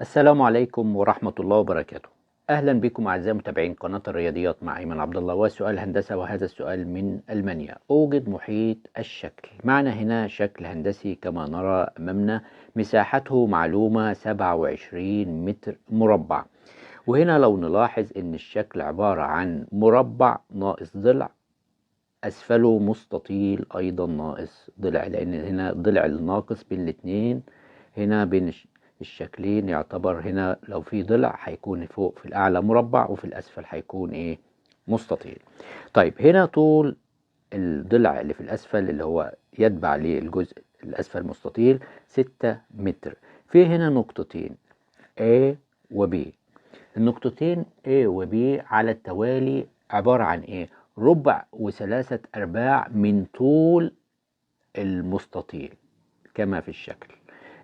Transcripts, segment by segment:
السلام عليكم ورحمة الله وبركاته. أهلا بكم أعزائي متابعين قناة الرياضيات مع أيمن عبد الله وسؤال هندسة، وهذا السؤال من ألمانيا. أوجد محيط الشكل. معنا هنا شكل هندسي كما نرى أمامنا، مساحته معلومة 27 متر مربع. وهنا لو نلاحظ إن الشكل عبارة عن مربع ناقص ضلع، أسفله مستطيل أيضا ناقص ضلع، لأن هنا ضلع الناقص بين الاتنين. هنا بين الشكلين يعتبر هنا لو في ضلع هيكون فوق في الأعلى مربع وفي الأسفل هيكون إيه؟ مستطيل. طيب هنا طول الضلع اللي في الأسفل اللي هو يتبع للجزء الأسفل مستطيل 6 متر. في هنا نقطتين A و B. النقطتين A و B على التوالي عبارة عن إيه؟ ربع وثلاثة أرباع من طول المستطيل كما في الشكل.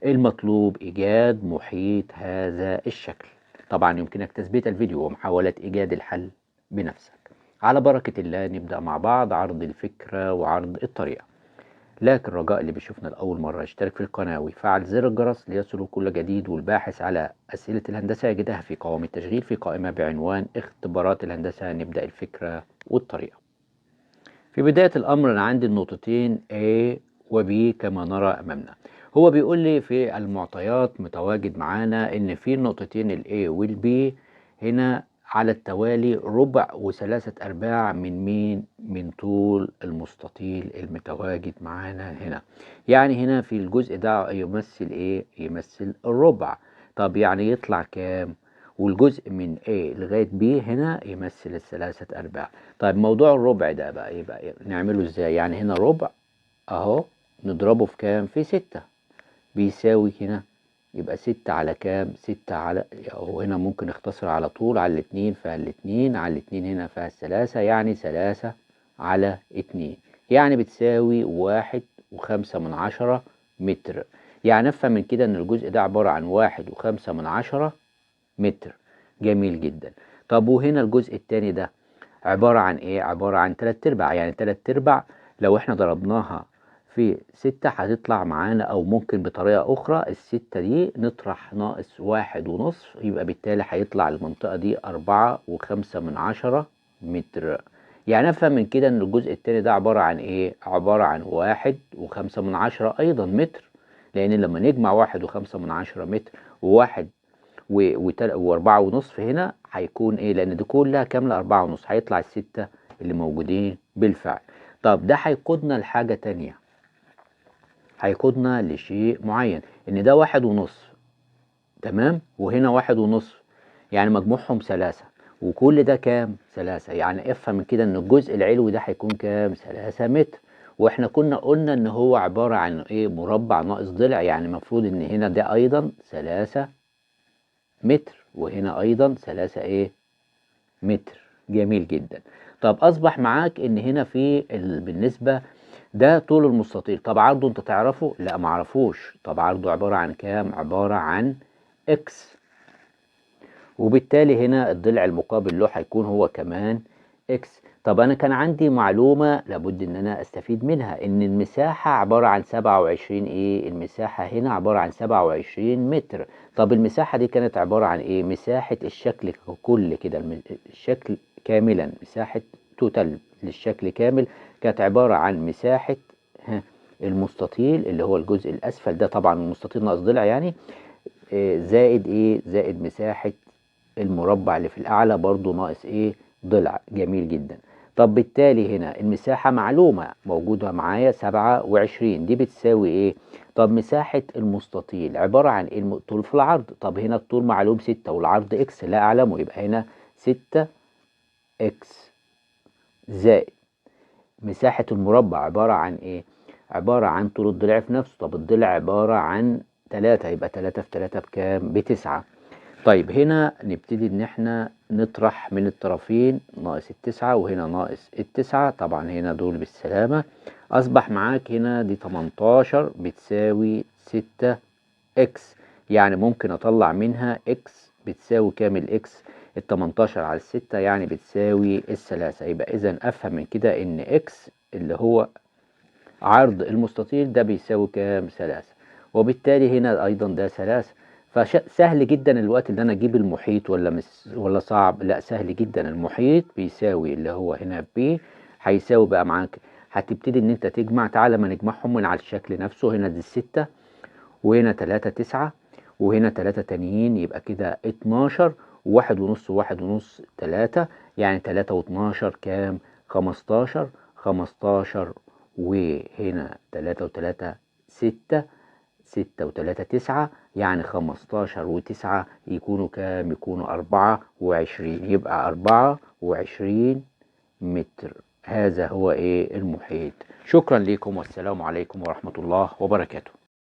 المطلوب إيجاد محيط هذا الشكل. طبعا يمكنك تثبيت الفيديو ومحاولة إيجاد الحل بنفسك. على بركة الله نبدأ مع بعض عرض الفكرة وعرض الطريقة. لكن رجاء اللي بيشوفنا لأول مرة يشترك في القناة ويفعل زر الجرس ليصله كل جديد، والباحث على أسئلة الهندسة يجدها في قوائم التشغيل في قائمة بعنوان اختبارات الهندسة. نبدأ الفكرة والطريقة. في بداية الأمر أنا عندي النقطتين A و B كما نرى أمامنا. هو بيقول لي في المعطيات متواجد معانا إن في النقطتين ال A وال B هنا على التوالي ربع وثلاثة أرباع من مين؟ من طول المستطيل المتواجد معانا هنا. يعني هنا في الجزء ده يمثل إيه؟ يمثل الربع. طب يعني يطلع كام؟ والجزء من A لغاية B هنا يمثل الثلاثة أرباع. طيب موضوع الربع ده بقى يبقى نعمله ازاي؟ يعني هنا ربع اهو نضربه في كام؟ في 6 بيساوي هنا يبقى 6 على كام؟ 6 على اهو هنا ممكن نختصر على طول على الاتنين، فالاتنين على الاتنين هنا فيها الثلاثة، يعني 3 على 2، يعني بتساوي 1.5 متر. يعني نفهم من كده ان الجزء ده عبارة عن 1.5 متر. جميل جدا. طب وهنا الجزء التاني ده عبارة عن ايه؟ عبارة عن 3/4، يعني 3/4 لو احنا ضربناها في 6 هتطلع معانا، او ممكن بطريقة اخرى ال6 دي نطرح ناقص 1.5، يبقى بالتالي هيطلع المنطقة دي 4.5 متر. يعني افهم من كده ان الجزء التاني ده عبارة عن ايه؟ عبارة عن 1.5 ايضا متر، لان لما نجمع 1.5 متر وواحد وأربعة ونصف هنا هيكون إيه؟ لأن دي كلها كاملة 4.5، هيطلع الستة اللي موجودين بالفعل. طب ده هيقودنا لحاجة تانية، هيقودنا لشيء معين، إن ده 1.5 تمام، وهنا 1.5، يعني مجموعهم 3، وكل ده كام؟ 3. يعني افهم من كده إن الجزء العلوي ده هيكون كام؟ 3 متر. واحنا كنا قلنا ان هو عبارة عن ايه؟ مربع ناقص ضلع، يعني المفروض ان هنا ده ايضا 3 متر، وهنا ايضا 3 ايه؟ متر. جميل جدا. طب اصبح معاك ان هنا في بالنسبة ده طول المستطيل. طب عرضه انت تعرفه؟ لا معرفوش. طب عرضه عبارة عن كام؟ عبارة عن اكس، وبالتالي هنا الضلع المقابل له هيكون هو كمان اكس. طب انا كان عندي معلومة لابد ان انا استفيد منها، ان المساحة عبارة عن 27 ايه؟ المساحة هنا عبارة عن 27 متر. طب المساحة دي كانت عبارة عن ايه؟ مساحة الشكل ككل كده، الشكل كاملا، مساحة توتال للشكل كامل كانت عبارة عن مساحة المستطيل اللي هو الجزء الاسفل ده، طبعا المستطيل ناقص ضلع يعني، زائد ايه؟ زائد مساحة المربع اللي في الأعلى برضو ناقص إيه؟ ضلع. جميل جدا. طب بالتالي هنا المساحة معلومة موجودة معايا 27، دي بتساوي إيه؟ طب مساحة المستطيل عبارة عن إيه؟ الطول في العرض. طب هنا الطول معلوم 6 والعرض إكس لا أعلمه، يبقى هنا 6 إكس زائد مساحة المربع عبارة عن إيه؟ عبارة عن طول الضلع في نفسه. طب الضلع عبارة عن 3، يبقى 3 في 3 بكام؟ ب9. طيب هنا نبتدي ان احنا نطرح من الطرفين ناقص ال9 وهنا ناقص ال9، طبعا هنا دول بالسلامة. اصبح معاك هنا دي 18 بتساوي 6 اكس، يعني ممكن اطلع منها اكس بتساوي كام؟ الاكس ال 18 على 6 يعني بتساوي ال3. يبقى اذا افهم من كده ان اكس اللي هو عرض المستطيل ده بيساوي كام؟ 3، وبالتالي هنا ايضا ده 3. فسهل جدا الوقت اللي انا اجيب المحيط ولا صعب؟ لا سهل جدا. المحيط بيساوي اللي هو هنا ب، هيساوي بقى معاك، هتبتدي ان انت تجمع. تعالى ما نجمعهم من على الشكل نفسه. هنا دي 6، وهنا 3 9، وهنا 3 تانيين، يبقى كده 12، وواحد ونص وواحد ونص 3، يعني 3 و12 كام؟ 15. 15 وهنا 3 و3 6، 6 و3 9، يعني 15 و9 يكونوا كام؟ يكونوا 24. يبقى 24 متر. هذا هو ايه؟ المحيط. شكرا لكم، والسلام عليكم ورحمة الله وبركاته.